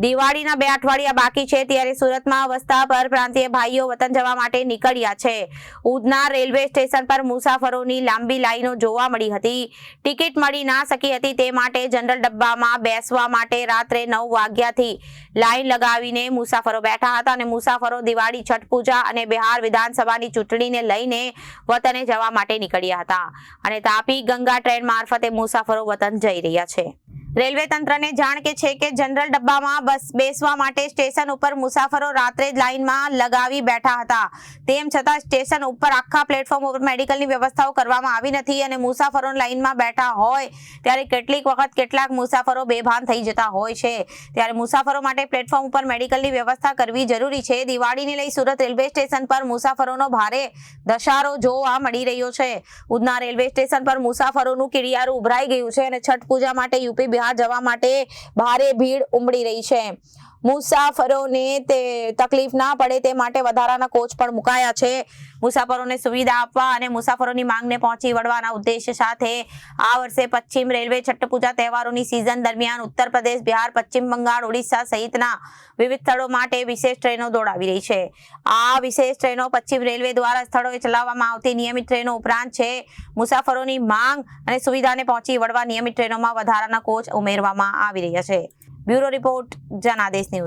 દિવાળીના 2 અઠવાડિયા બાકી છે ત્યારે સુરતમાં વસતા પરપ્રાંતીય ભાઈઓ વતન જવા માટે નીકળ્યા છે। ઉધના રેલવે સ્ટેશન પર મુસાફરોની લાંબી લાઈનો જોવા મળી હતી। ટિકિટ મળી ના શકી હતી તે માટે જનરલ ડબ્બામાં બેસવા માટે રાત્રે 9 વાગ્યાથી લાઈન લગાવીને મુસાફરો બેઠા હતા અને મુસાફરો દિવાળી, છઠ પૂજા અને બિહાર વિધાનસભાની ચૂંટણીને લઈને વતને જવા માટે નીકળ્યા હતા અને તાપી ગંગા ટ્રેન મારફતે મુસાફરો વતન જઈ રહ્યા છે। રેલવે તંત્રને જાણ છે કે જનરલ ડબ્બામાં બસ બેસવા માટે સ્ટેશન ઉપર મુસાફરો રાત્રે જ લાઈનમાં લગાવી બેઠા હતા। તેમ છતાં સ્ટેશન ઉપર આખા પ્લેટફોર્મ ઉપર મેડિકલની વ્યવસ્થાઓ કરવામાં આવી નથી અને મુસાફરો લાઈનમાં બેઠા હોય ત્યારે કેટલીક વખત કેટલાક મુસાફરો બેભાન થઈ જતા હોય છે। ત્યારે મુસાફરો માટે પ્લેટફોર્મ ઉપર મેડિકલની વ્યવસ્થા કરવી જરૂરી છે। દિવાળીને લઈ સુરત રેલવે સ્ટેશન પર મુસાફરોનો ભારે ધસારો જોવા મળી રહ્યો છે। ઉધના રેલવે સ્ટેશન પર મુસાફરોનું કીડિયારું ઉભરાઈ ગયું છે અને છઠ પૂજા માટે યુપી બિહાર જવા માટે ભારે ભીડ ઉમડી રહી છે। મુસાફરોને તે તકલીફ ના પડે તે માટે વધારાના કોચ પણ મુકાયા છે। મુસાફરોને સુવિધા આપવા અને મુસાફરોની માંગને પહોંચી વળવાના ઉદ્દેશ્ય સાથે આ વર્ષે પશ્ચિમ રેલવે છઠ્ઠ પૂજા તહેવારોની સિઝન દરમિયાન ઉત્તર પ્રદેશ, બિહાર, પશ્ચિમ બંગાળ, ઓડિશા સહિતના વિવિધ સ્થળો માટે વિશેષ ટ્રેનો દોડાવી રહી છે। આ વિશેષ ટ્રેનો પશ્ચિમ રેલવે દ્વારા સ્થળોએ ચલાવવામાં આવતી નિયમિત ટ્રેનો ઉપરાંત છે। મુસાફરોની માંગ અને સુવિધાને પહોંચી વળવા નિયમિત ટ્રેનોમાં વધારાના કોચ ઉમેરવામાં આવી રહ્યા છે। Bureau report, Janadesh news.